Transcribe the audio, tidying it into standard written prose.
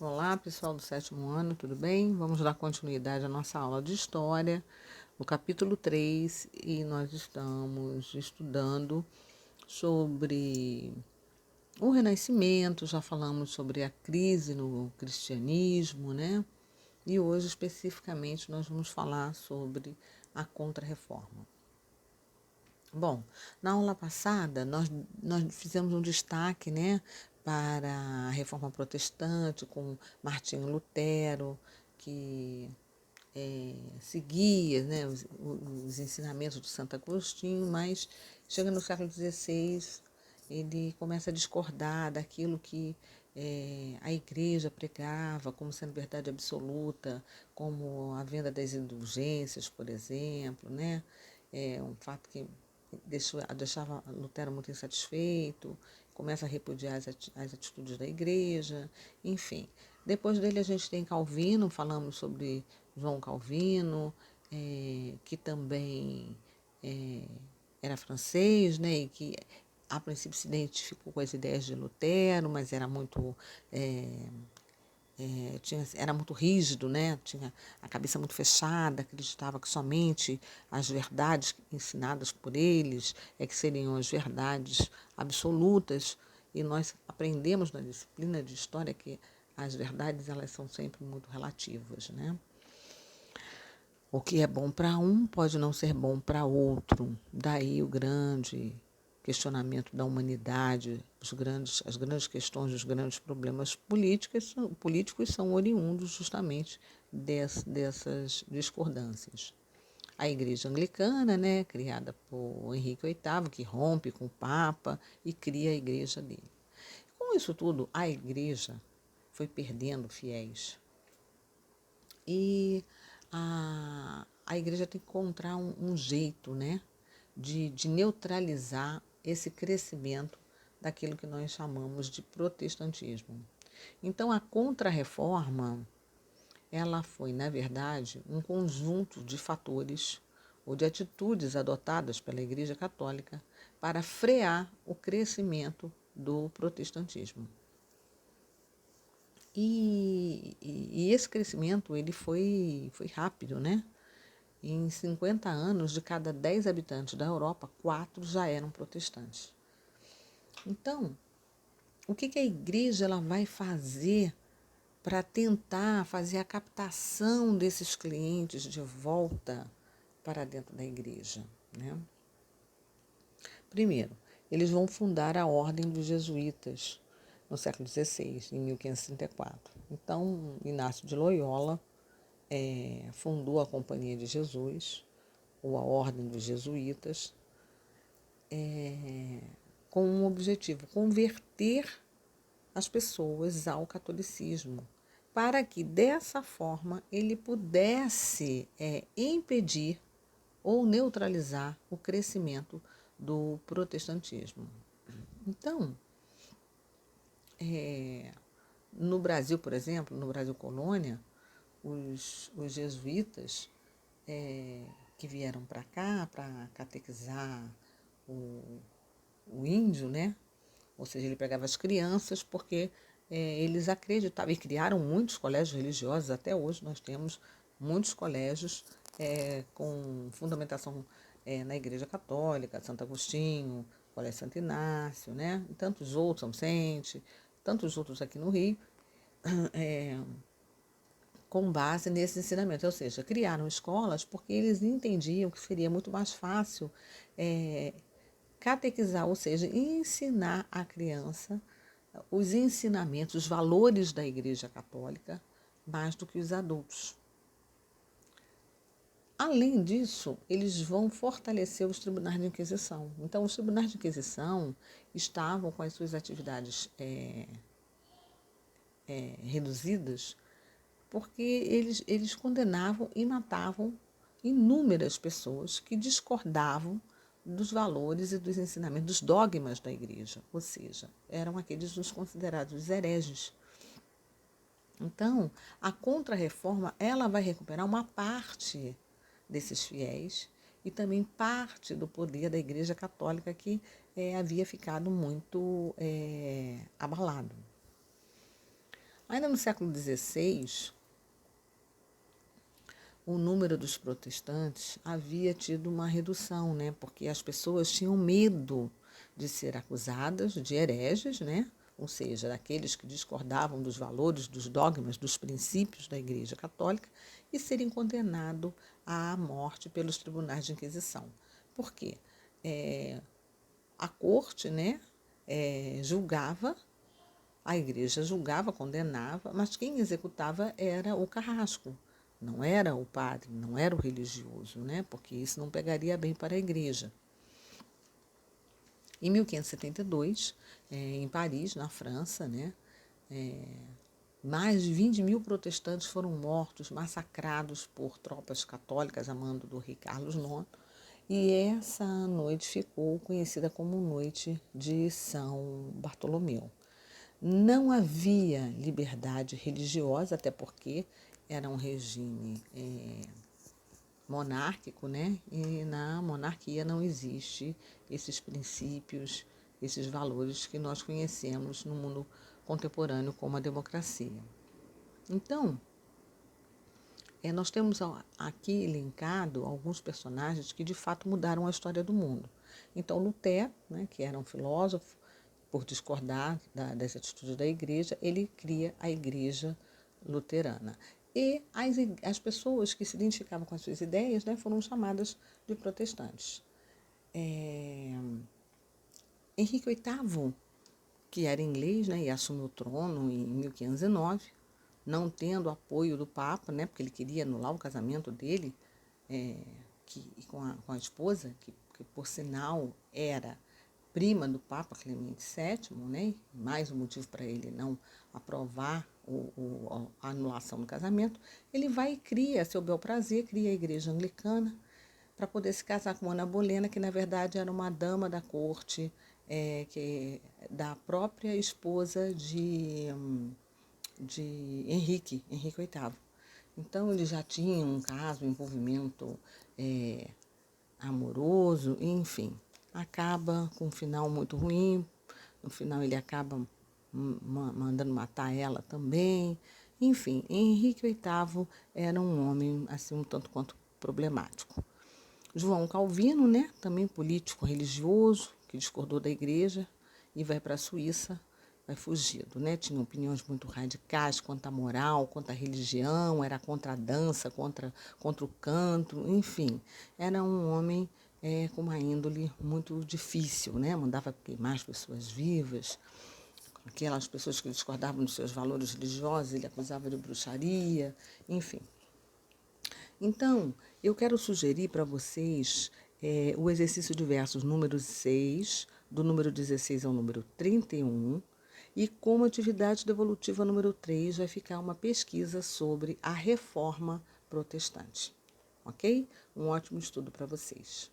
Olá, pessoal do sétimo ano, tudo bem? Vamos dar continuidade à nossa aula de História, no capítulo 3, e nós estamos estudando sobre o Renascimento, já falamos sobre a crise no cristianismo, né? E hoje, especificamente, nós vamos falar sobre a Contra-Reforma. Bom, na aula passada nós fizemos um destaque, né, para a Reforma Protestante com Martinho Lutero, que seguia, né, os ensinamentos de Santo Agostinho, mas chega no século XVI, ele começa a discordar daquilo que a igreja pregava como sendo verdade absoluta, como a venda das indulgências, por exemplo, né? Um fato que deixava Lutero muito insatisfeito, começa a repudiar as atitudes da igreja, enfim. Depois dele a gente tem Calvino, falamos sobre João Calvino, que também era francês, né, e que a princípio se identificou com as ideias de Lutero, mas era muito era muito rígido, né? Tinha a cabeça muito fechada, acreditava que somente as verdades ensinadas por eles que seriam as verdades absolutas. E nós aprendemos na disciplina de história que as verdades elas são sempre muito relativas, né? O que é bom para um pode não ser bom para outro. Daí o grande questionamento da humanidade, as grandes questões, os grandes problemas políticos são oriundos justamente dessas discordâncias. A Igreja Anglicana, né, criada por Henrique VIII, que rompe com o Papa e cria a igreja dele. Com isso tudo, a Igreja foi perdendo fiéis. E a igreja tem que encontrar um jeito, né, de neutralizar esse crescimento daquilo que nós chamamos de protestantismo. Então, a Contra-Reforma, ela foi, na verdade, um conjunto de fatores ou de atitudes adotadas pela Igreja Católica para frear o crescimento do protestantismo. E esse crescimento ele foi rápido, né? Em 50 anos, de cada 10 habitantes da Europa, 4 já eram protestantes. Então, o que a igreja ela vai fazer para tentar fazer a captação desses clientes de volta para dentro da igreja, né? Primeiro, eles vão fundar a Ordem dos Jesuítas no século XVI, em 1534. Então, Inácio de Loyola fundou a Companhia de Jesus, ou a Ordem dos Jesuítas, com um objetivo, converter as pessoas ao catolicismo, para que dessa forma ele pudesse impedir ou neutralizar o crescimento do protestantismo. Então, no Brasil, por exemplo, no Brasil colônia, os jesuítas que vieram para cá para catequizar o índio, né? Ou seja, ele pegava as crianças porque eles acreditavam e criaram muitos colégios religiosos. Até hoje nós temos muitos colégios com fundamentação na Igreja Católica, Santo Agostinho, Colégio Santo Inácio, né? E tantos outros, São Vicente, tantos outros aqui no Rio, com base nesses ensinamentos. Ou seja, criaram escolas porque eles entendiam que seria muito mais fácil catequizar, ou seja, ensinar a criança os ensinamentos, os valores da Igreja Católica, mais do que os adultos. Além disso, eles vão fortalecer os tribunais de Inquisição. Então, os tribunais de Inquisição estavam com as suas atividades reduzidas porque eles condenavam e matavam inúmeras pessoas que discordavam dos valores e dos ensinamentos, dos dogmas da igreja, ou seja, eram aqueles os considerados hereges. Então, a Contra-Reforma ela vai recuperar uma parte desses fiéis e também parte do poder da Igreja Católica que havia ficado muito abalado. Ainda no século XVI, o número dos protestantes havia tido uma redução, né? Porque as pessoas tinham medo de ser acusadas de hereges, né? Ou seja, daqueles que discordavam dos valores, dos dogmas, dos princípios da Igreja Católica e serem condenados à morte pelos tribunais de Inquisição. Por quê? A corte, né, julgava, a igreja julgava, condenava, mas quem executava era o carrasco, não era o padre, não era o religioso, né, porque isso não pegaria bem para a igreja. Em 1572, em Paris, na França, né, mais de 20 mil protestantes foram mortos, massacrados por tropas católicas a mando do rei Carlos IX. E essa noite ficou conhecida como Noite de São Bartolomeu. Não havia liberdade religiosa, até porque era um regime monárquico, né? E na monarquia não existe esses princípios, esses valores que nós conhecemos no mundo contemporâneo como a democracia. Então, nós temos aqui linkado alguns personagens que de fato mudaram a história do mundo. Então, Lutero, né, que era um filósofo, por discordar das atitudes da igreja, ele cria a igreja luterana. E as pessoas que se identificavam com as suas ideias, né, foram chamadas de protestantes. Henrique VIII, que era inglês, né, e assumiu o trono em 1509, não tendo apoio do Papa, né, porque ele queria anular o casamento dele com a esposa, que por sinal era prima do Papa Clemente VII, né, mais um motivo para ele não aprovar a anulação do casamento. Ele vai e cria, a seu bel prazer, cria a igreja anglicana para poder se casar com Ana Bolena, que na verdade era uma dama da corte, da própria esposa de Henrique VIII. Então, eles já tinham um caso, um envolvimento amoroso, enfim. Acaba com um final muito ruim. No final, ele acaba mandando matar ela também. Enfim, Henrique VIII era um homem assim um tanto quanto problemático. João Calvino, né, também político religioso, que discordou da igreja e vai para a Suíça, vai fugido, né? Tinha opiniões muito radicais quanto à moral, quanto à religião, era contra a dança, contra o canto, enfim. Era um homem com uma índole muito difícil, né? Mandava queimar as pessoas vivas, aquelas pessoas que discordavam dos seus valores religiosos, ele acusava de bruxaria, enfim. Então, eu quero sugerir para vocês o exercício de versos número 6, do número 16 ao número 31, e como atividade devolutiva número 3 vai ficar uma pesquisa sobre a reforma protestante. Ok? Um ótimo estudo para vocês.